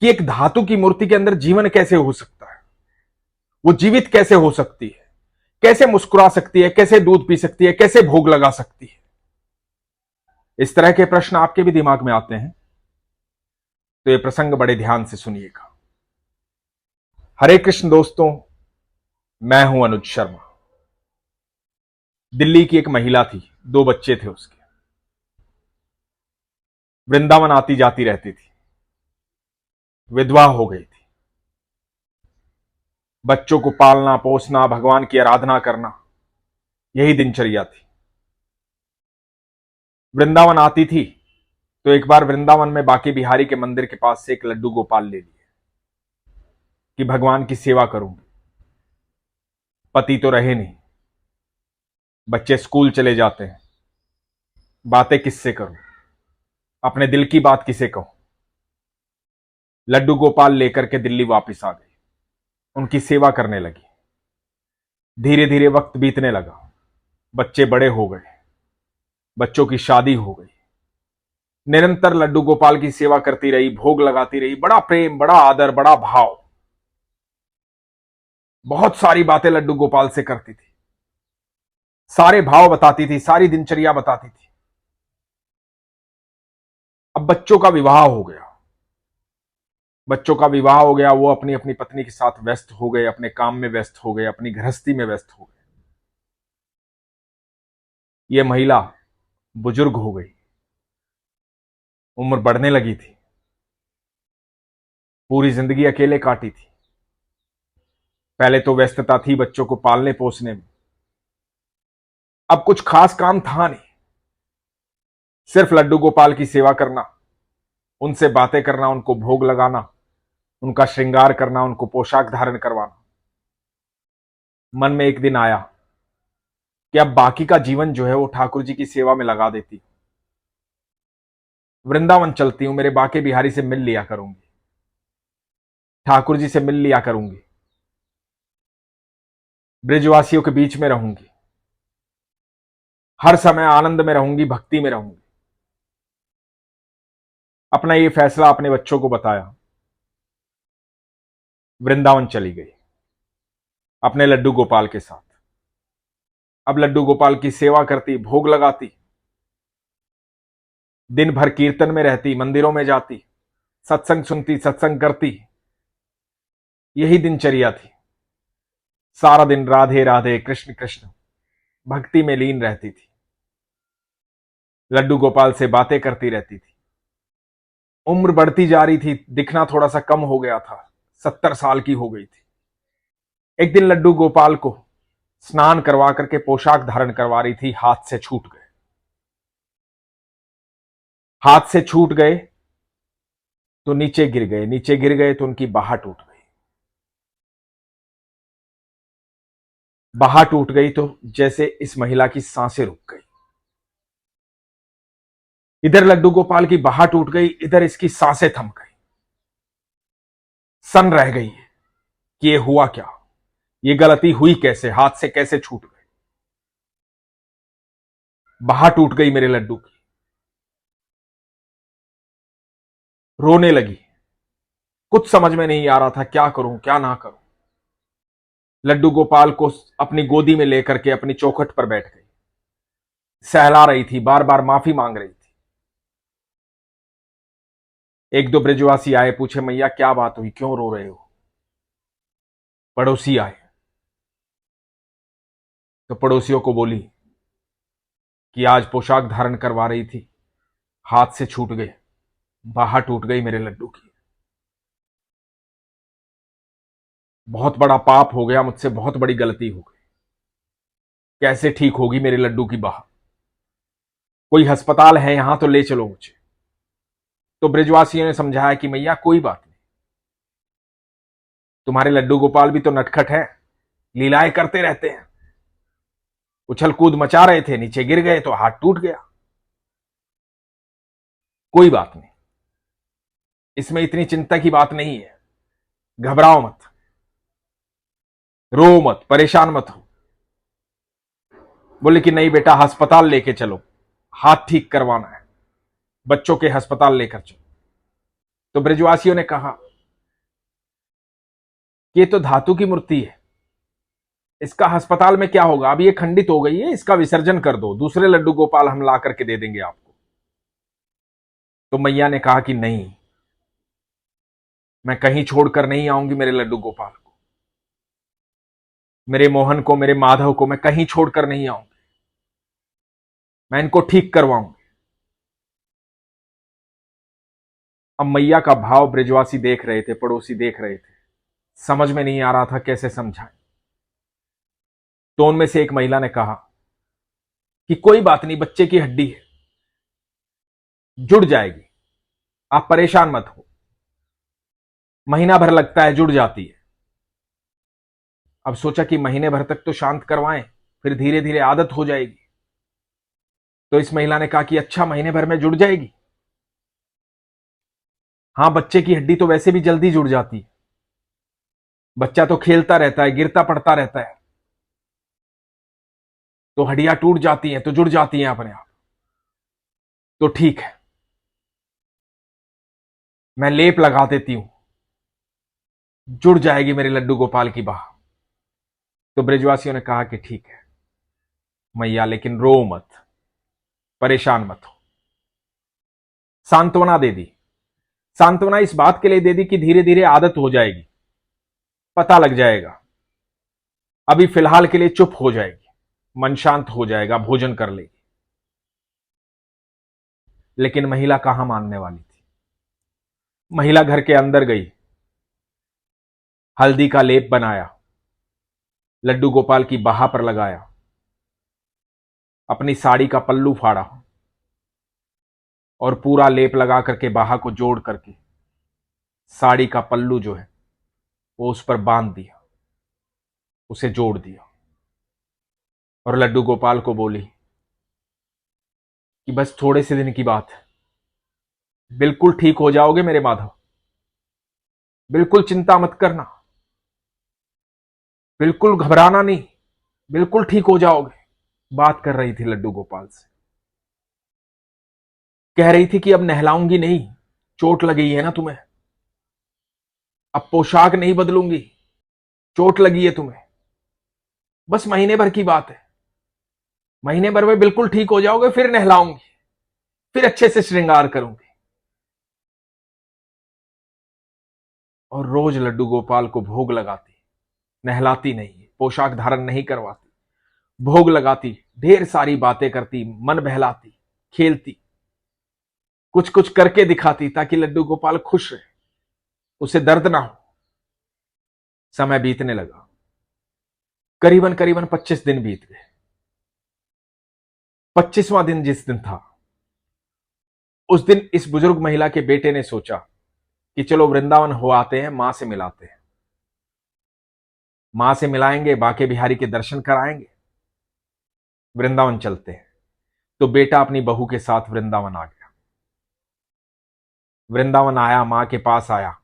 कि एक धातु की मूर्ति के अंदर जीवन कैसे हो सकता है, वो जीवित कैसे हो सकती है, कैसे मुस्कुरा सकती है, कैसे दूध पी सकती है, कैसे भोग लगा सकती है। इस तरह के प्रश्न आपके भी दिमाग में आते हैं तो ये प्रसंग बड़े ध्यान से सुनिएगा। हरे कृष्ण दोस्तों, मैं हूं अनुज शर्मा। दिल्ली की एक महिला थी, 2 बच्चे थे उसके। वृंदावन आती जाती रहती थी, विधवा हो गई थी। बच्चों को पालना पोसना, भगवान की आराधना करना, यही दिनचर्या थी। वृंदावन आती थी तो एक बार वृंदावन में बांके बिहारी के मंदिर के पास से एक लड्डू गोपाल ले लिए कि भगवान की सेवा करूंगी। पति तो रहे नहीं, बच्चे स्कूल चले जाते हैं, बातें किससे करूं, अपने दिल की बात किसे कहूं। लड्डू गोपाल लेकर के दिल्ली वापस आ गई, उनकी सेवा करने लगी। धीरे धीरे वक्त बीतने लगा, बच्चे बड़े हो गए, बच्चों की शादी हो गई। निरंतर लड्डू गोपाल की सेवा करती रही, भोग लगाती रही, बड़ा प्रेम, बड़ा आदर, बड़ा भाव। बहुत सारी बातें लड्डू गोपाल से करती थी, सारे भाव बताती थी, सारी दिनचर्या बताती थी। अब बच्चों का विवाह हो गया, वो अपनी अपनी पत्नी के साथ व्यस्त हो गए, अपने काम में व्यस्त हो गए, अपनी गृहस्थी में व्यस्त हो गए। ये महिला बुजुर्ग हो गई, उम्र बढ़ने लगी थी, पूरी जिंदगी अकेले काटी थी। पहले तो व्यस्तता थी बच्चों को पालने पोसने में, अब कुछ खास काम था नहीं, सिर्फ लड्डू गोपाल की सेवा करना, उनसे बातें करना, उनको भोग लगाना, उनका श्रृंगार करना, उनको पोशाक धारण करवाना। मन में एक दिन आया कि अब बाकी का जीवन जो है वो ठाकुर जी की सेवा में लगा देती। वृंदावन चलती हूं, मेरे बाके बिहारी से मिल लिया करूंगी, ठाकुर जी से मिल लिया करूंगी, ब्रिजवासियों के बीच में रहूंगी, हर समय आनंद में रहूंगी, भक्ति में रहूंगी। अपना ये फैसला अपने बच्चों को बताया, वृंदावन चली गई अपने लड्डू गोपाल के साथ। अब लड्डू गोपाल की सेवा करती, भोग लगाती, दिन भर कीर्तन में रहती, मंदिरों में जाती, सत्संग सुनती, सत्संग करती। यही दिनचर्या थी। सारा दिन राधे राधे, कृष्ण कृष्ण, भक्ति में लीन रहती थी, लड्डू गोपाल से बातें करती रहती थी। उम्र बढ़ती जा रही थी, दिखना थोड़ा सा कम हो गया था, 70 साल की हो गई थी। एक दिन लड्डू गोपाल को स्नान करवा करके पोशाक धारण करवा रही थी, हाथ से छूट गए। हाथ से छूट गए तो नीचे गिर गए, नीचे गिर गए तो उनकी बाह टूट गई। बाह टूट गई तो जैसे इस महिला की सांसें रुक गई। इधर लड्डू गोपाल की बाह टूट गई, इधर इसकी सांसें थम गई। सन रह गई कि ये हुआ क्या, ये गलती हुई कैसे, हाथ से कैसे छूट गए। बाह टूट गई मेरे लड्डू की। रोने लगी, कुछ समझ में नहीं आ रहा था क्या करूं क्या ना करूं। लड्डू गोपाल को अपनी गोदी में लेकर के अपनी चौखट पर बैठ गई, सहला रही थी, बार बार माफी मांग रही थी। एक दो ब्रिजवासी आए, पूछे मैया क्या बात हुई, क्यों रो रहे हो। पड़ोसी आए तो पड़ोसियों को बोली कि आज पोशाक धारण करवा रही थी, हाथ से छूट गए, बाह टूट गई मेरे लड्डू की। बहुत बड़ा पाप हो गया मुझसे, बहुत बड़ी गलती हो गई, कैसे ठीक होगी मेरे लड्डू की बाह। कोई अस्पताल है यहां तो ले चलो मुझे। तो ब्रिजवासियों ने समझाया कि मैया कोई बात नहीं, तुम्हारे लड्डू गोपाल भी तो नटखट है, लीलाएं करते रहते हैं, उछल कूद मचा रहे थे, नीचे गिर गए तो हाथ टूट गया, कोई बात नहीं, इसमें इतनी चिंता की बात नहीं है, घबराओ मत, रो मत, परेशान मत हो। बोले कि नहीं बेटा, अस्पताल लेके चलो, हाथ ठीक करवाना है, बच्चों के अस्पताल लेकर चलो। तो ब्रिजवासियों ने कहा कि ये तो धातु की मूर्ति है, इसका अस्पताल में क्या होगा, अब ये खंडित हो गई है, इसका विसर्जन कर दो, दूसरे लड्डू गोपाल हम ला करके दे देंगे आपको। तो मैया ने कहा कि नहीं, मैं कहीं छोड़कर नहीं आऊंगी मेरे लड्डू गोपाल को, मेरे मोहन को, मेरे माधव को मैं कहीं छोड़कर नहीं आऊंगी, मैं इनको ठीक करवाऊंगी। अब मैया का भाव ब्रिजवासी देख रहे थे, पड़ोसी देख रहे थे, समझ में नहीं आ रहा था कैसे समझाएं। तो उनमें से एक महिला ने कहा कि कोई बात नहीं, बच्चे की हड्डी है, जुड़ जाएगी, आप परेशान मत हो, महीना भर लगता है, जुड़ जाती है। अब सोचा कि महीने भर तक तो शांत करवाएं, फिर धीरे धीरे आदत हो जाएगी। तो इस महिला ने कहा कि अच्छा, महीने भर में जुड़ जाएगी? हां, बच्चे की हड्डी तो वैसे भी जल्दी जुड़ जाती है, बच्चा तो खेलता रहता है, गिरता पड़ता रहता है, तो हड्डियां टूट जाती हैं तो जुड़ जाती हैं अपने आप। तो ठीक है, मैं लेप लगा देती हूं, जुड़ जाएगी मेरे लड्डू गोपाल की बाह। तो ब्रिजवासियों ने कहा कि ठीक है मैया, लेकिन रो मत, परेशान मत हो। सांत्वना दे दी। सांत्वना इस बात के लिए दे दी कि धीरे धीरे आदत हो जाएगी, पता लग जाएगा, अभी फिलहाल के लिए चुप हो जाएगी, मन शांत हो जाएगा, भोजन कर लेगी। लेकिन महिला कहां मानने वाली थी। महिला घर के अंदर गई, हल्दी का लेप बनाया, लड्डू गोपाल की बाह पर लगाया, अपनी साड़ी का पल्लू फाड़ा और पूरा लेप लगा करके बाह को जोड़ करके साड़ी का पल्लू जो है वो उस पर बांध दिया, उसे जोड़ दिया और लड्डू गोपाल को बोली कि बस थोड़े से दिन की बात है, बिल्कुल ठीक हो जाओगे मेरे माधव, बिल्कुल चिंता मत करना, बिल्कुल घबराना नहीं, बिल्कुल ठीक हो जाओगे। बात कर रही थी लड्डू गोपाल से, कह रही थी कि अब नहलाऊंगी नहीं, चोट लगी है ना तुम्हें, अब पोशाक नहीं बदलूंगी, चोट लगी है तुम्हें, बस महीने भर की बात है, महीने भर में बिल्कुल ठीक हो जाओगे, फिर नहलाऊंगी, फिर अच्छे से श्रृंगार करूंगी। और रोज लड्डू गोपाल को भोग लगाती, नहलाती नहीं, पोशाक धारण नहीं करवाती, भोग लगाती, ढेर सारी बातें करती, मन बहलाती, खेलती, कुछ कुछ करके दिखाती ताकि लड्डू गोपाल खुश रहे, उसे दर्द ना हो। समय बीतने लगा, करीबन करीबन 25 दिन बीत गए। 25वां दिन जिस दिन था, उस दिन इस बुजुर्ग महिला के बेटे ने सोचा कि चलो वृंदावन हो आते हैं, मां से मिलाते हैं, मां से मिलाएंगे, बाके बिहारी के दर्शन कराएंगे, वृंदावन चलते हैं। तो बेटा अपनी बहू के साथ वृंदावन आ गया। वृंदावन आया, मां के पास आया।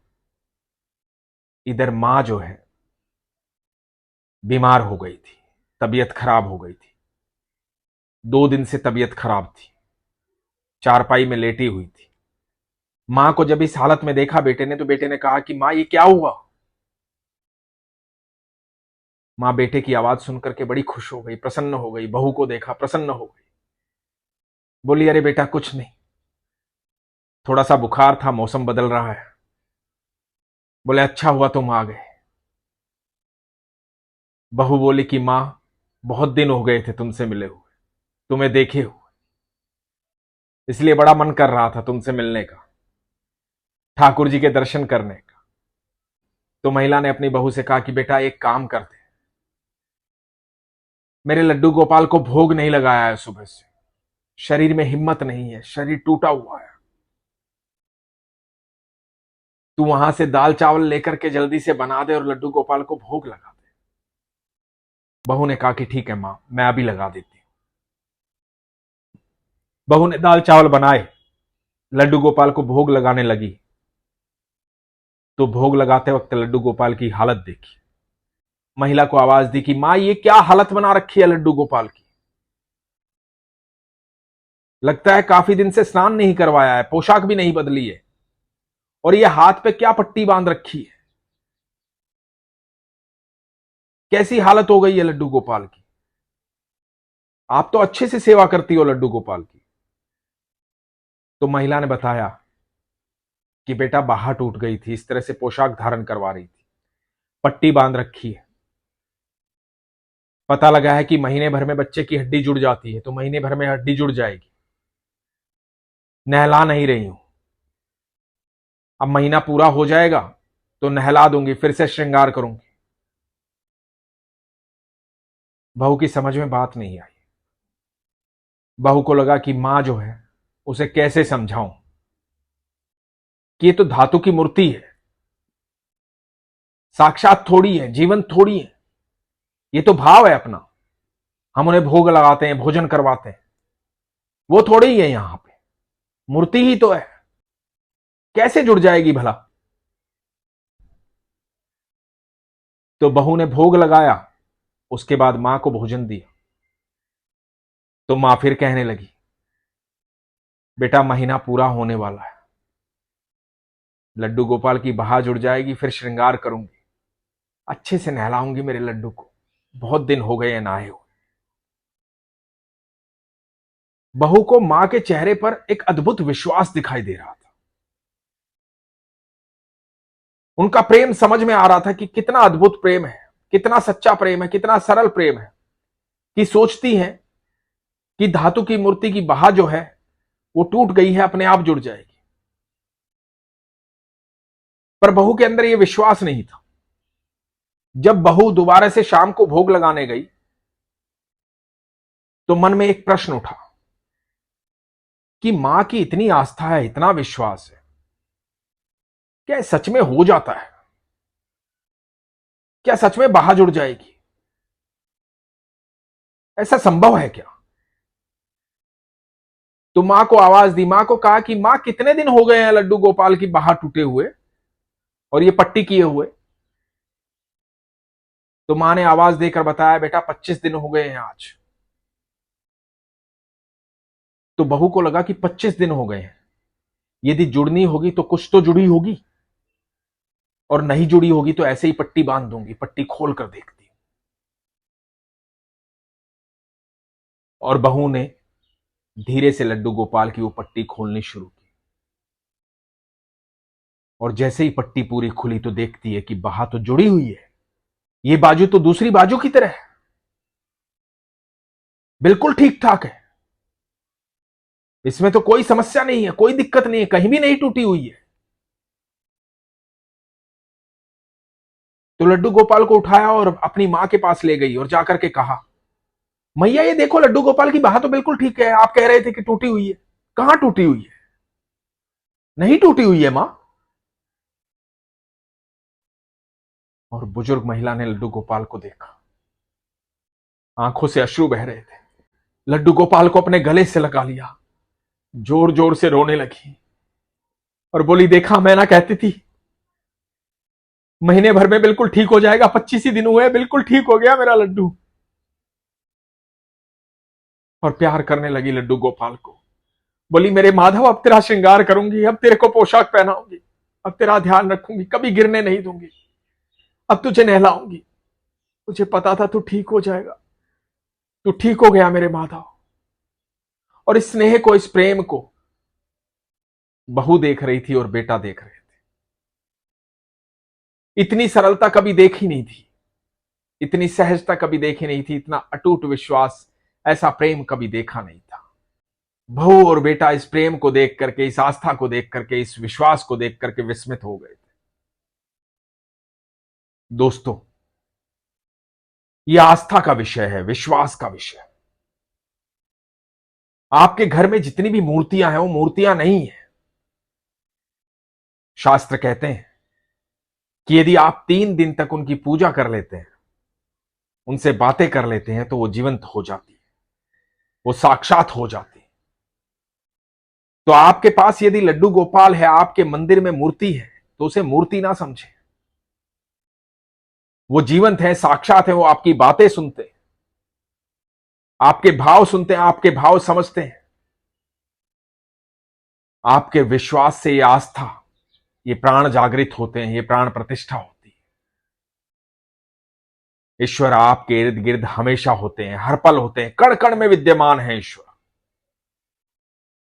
इधर मां जो है बीमार हो गई थी, तबीयत खराब हो गई थी, 2 दिन से तबीयत खराब थी, चारपाई में लेटी हुई थी। मां को जब इस हालत में देखा बेटे ने, तो बेटे ने कहा कि मां ये क्या हुआ। मां बेटे की आवाज सुनकर के बड़ी खुश हो गई, प्रसन्न हो गई, बहू को देखा, प्रसन्न हो गई, बोली अरे बेटा कुछ नहीं, थोड़ा सा बुखार था, मौसम बदल रहा है। बोले अच्छा हुआ तुम आ गए। बहू बोली कि मां बहुत दिन हो गए थे तुमसे मिले हुए, तुम्हें देखे हुए, इसलिए बड़ा मन कर रहा था तुमसे मिलने का, ठाकुर जी के दर्शन करने का। तो महिला ने अपनी बहू से कहा कि बेटा एक काम करते, मेरे लड्डू गोपाल को भोग नहीं लगाया है सुबह से, शरीर में हिम्मत नहीं है, शरीर टूटा हुआ है, तू वहां से दाल चावल लेकर के जल्दी से बना दे और लड्डू गोपाल को भोग लगा दे। बहू ने कहा कि ठीक है मां, मैं अभी लगा देती हूं। बहू ने दाल चावल बनाए, लड्डू गोपाल को भोग लगाने लगी। तो भोग लगाते वक्त लड्डू गोपाल की हालत देखी, महिला को आवाज दी कि मां ये क्या हालत बना रखी है लड्डू गोपाल की, लगता है काफी दिन से स्नान नहीं करवाया है, पोशाक भी नहीं बदली है, और ये हाथ पे क्या पट्टी बांध रखी है। कैसी हालत हो गई है लड्डू गोपाल की। आप तो अच्छे से सेवा करती हो लड्डू गोपाल की। तो महिला ने बताया कि बेटा बाहा टूट गई थी, इस तरह से पोशाक धारण करवा रही थी, पट्टी बांध रखी है। पता लगा है कि महीने भर में बच्चे की हड्डी जुड़ जाती है, तो महीने भर में हड्डी जुड़ जाएगी। नहला नहीं रही हूं, अब महीना पूरा हो जाएगा तो नहला दूंगी, फिर से श्रृंगार करूंगी। बहू की समझ में बात नहीं आई। बहू को लगा कि मां जो है उसे कैसे समझाऊं कि ये तो धातु की मूर्ति है, साक्षात थोड़ी है, जीवन थोड़ी है, ये तो भाव है अपना। हम उन्हें भोग लगाते हैं, भोजन करवाते हैं, वो थोड़ी ही है, यहां पे मूर्ति ही तो है, कैसे जुड़ जाएगी भला। तो बहू ने भोग लगाया, उसके बाद मां को भोजन दिया। तो मां फिर कहने लगी, बेटा महीना पूरा होने वाला है, लड्डू गोपाल की बहा जुड़ जाएगी, फिर श्रृंगार करूंगी, अच्छे से नहलाऊंगी मेरे लड्डू को, बहुत दिन हो गए नहाए हुए। बहू को मां के चेहरे पर एक अद्भुत विश्वास दिखाई दे रहा था। उनका प्रेम समझ में आ रहा था कि कितना अद्भुत प्रेम है, कितना सच्चा प्रेम है, कितना सरल प्रेम है, कि सोचती हैं कि धातु की मूर्ति की बहा जो है वो टूट गई है, अपने आप जुड़ जाएगी। पर बहू के अंदर यह विश्वास नहीं था। जब बहू दोबारा से शाम को भोग लगाने गई तो मन में एक प्रश्न उठा कि मां की इतनी आस्था है, इतना विश्वास है, क्या सच में हो जाता है? क्या सच में बहा जुड़ जाएगी? ऐसा संभव है क्या? तो मां को आवाज दी, मां को कहा कि मां कितने दिन हो गए हैं लड्डू गोपाल की बहा टूटे हुए और ये पट्टी किए हुए? तो मां ने आवाज देकर बताया, बेटा 25 दिन हो गए हैं आज। तो बहू को लगा कि 25 दिन हो गए हैं, यदि जुड़नी होगी तो कुछ तो जुड़ी होगी, और नहीं जुड़ी होगी तो ऐसे ही पट्टी बांध दूंगी, पट्टी खोल कर देखती हूं। और बहू ने धीरे से लड्डू गोपाल की वो पट्टी खोलनी शुरू की, और जैसे ही पट्टी पूरी खुली तो देखती है कि बहा तो जुड़ी हुई है, ये बाजू तो दूसरी बाजू की तरह है, बिल्कुल ठीक ठाक है, इसमें तो कोई समस्या नहीं है, कोई दिक्कत नहीं है, कहीं भी नहीं टूटी हुई है। तो लड्डू गोपाल को उठाया और अपनी मां के पास ले गई और जाकर के कहा, मैया ये देखो लड्डू गोपाल की बहा तो बिल्कुल ठीक है, आप कह रहे थे कि टूटी हुई है, कहां टूटी हुई है? नहीं टूटी हुई है मां। और बुजुर्ग महिला ने लड्डू गोपाल को देखा, आंखों से अश्रु बह रहे थे। लड्डू गोपाल को अपने गले से लगा लिया, जोर जोर से रोने लगी और बोली, देखा मैं ना कहती थी, महीने भर में बिल्कुल ठीक हो जाएगा, 25 ही दिन हुए, बिल्कुल ठीक हो गया मेरा लड्डू। और प्यार करने लगी लड्डू गोपाल को, बोली, मेरे माधव अब तेरा श्रृंगार करूंगी, अब तेरे को पोशाक पहनाऊंगी, अब तेरा ध्यान रखूंगी, कभी गिरने नहीं दूंगी, अब तुझे नहलाऊंगी, मुझे पता था तू ठीक हो जाएगा, तू ठीक हो गया मेरे माधव। और इस स्नेह को, इस प्रेम को बहू देख रही थी और बेटा देख रहे थे। इतनी सरलता कभी देखी नहीं थी, इतनी सहजता कभी देखी नहीं थी, इतना अटूट विश्वास, ऐसा प्रेम कभी देखा नहीं था। बहू और बेटा इस प्रेम को देख करके, इस आस्था को देख करके, इस विश्वास को देख करके विस्मित हो गए थे। दोस्तों, यह आस्था का विषय है, विश्वास का विषय है। आपके घर में जितनी भी मूर्तियां हैं वो मूर्तियां नहीं है। शास्त्र कहते हैं कि यदि आप 3 दिन तक उनकी पूजा कर लेते हैं, उनसे बातें कर लेते हैं, तो वो जीवंत हो जाती है, वो साक्षात हो जाती है। तो आपके पास यदि लड्डू गोपाल है, आपके मंदिर में मूर्ति है, तो उसे मूर्ति ना समझे, वो जीवंत है, साक्षात है, वो आपकी बातें सुनते हैं, आपके भाव सुनते हैं, आपके भाव समझते हैं। आपके विश्वास से ये आस्था, ये प्राण जागृत होते हैं, ये प्राण प्रतिष्ठा होती है। ईश्वर आपके इर्द गिर्द हमेशा होते हैं, हर पल होते हैं, कण कण में विद्यमान है ईश्वर।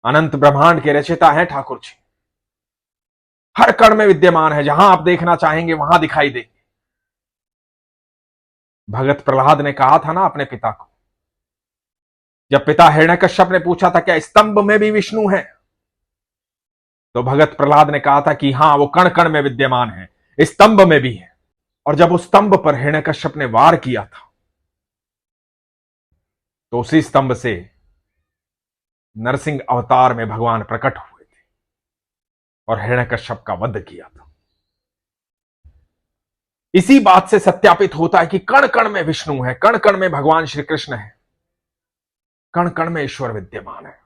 अनंत ब्रह्मांड के रचयिता हैं ठाकुर जी। हर कण में विद्यमान है, जहां आप देखना चाहेंगे वहां दिखाई देंगे। भगत प्रहलाद ने कहा था ना अपने पिता को, जब पिता हिरण्यकश्यप ने पूछा था क्या स्तंभ में भी विष्णु है, तो भगत प्रहलाद ने कहा था कि हां, वो कण कण में विद्यमान है, स्तंभ में भी है। और जब उस स्तंभ पर हिरण्यकश्यप ने वार किया था, तो उसी स्तंभ से नरसिंह अवतार में भगवान प्रकट हुए थे और हिरण्यकश्यप का वध किया था। इसी बात से सत्यापित होता है कि कण कण में विष्णु है, कण कण में भगवान श्री कृष्ण है, कण कण में ईश्वर विद्यमान है।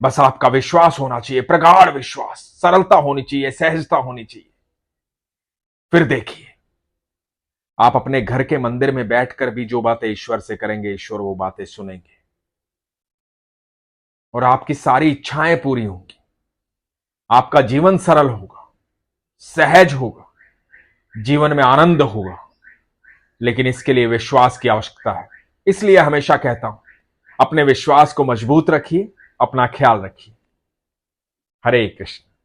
बस आपका विश्वास होना चाहिए, प्रगाढ़ विश्वास, सरलता होनी चाहिए, सहजता होनी चाहिए। फिर देखिए, आप अपने घर के मंदिर में बैठकर भी जो बातें ईश्वर से करेंगे, ईश्वर वो बातें सुनेंगे और आपकी सारी इच्छाएं पूरी होंगी। आपका जीवन सरल होगा, सहज होगा, जीवन में आनंद होगा। लेकिन इसके लिए विश्वास की आवश्यकता है। इसलिए हमेशा कहता हूं, अपने विश्वास को मजबूत रखिए, अपना ख्याल रखिए। हरे कृष्ण।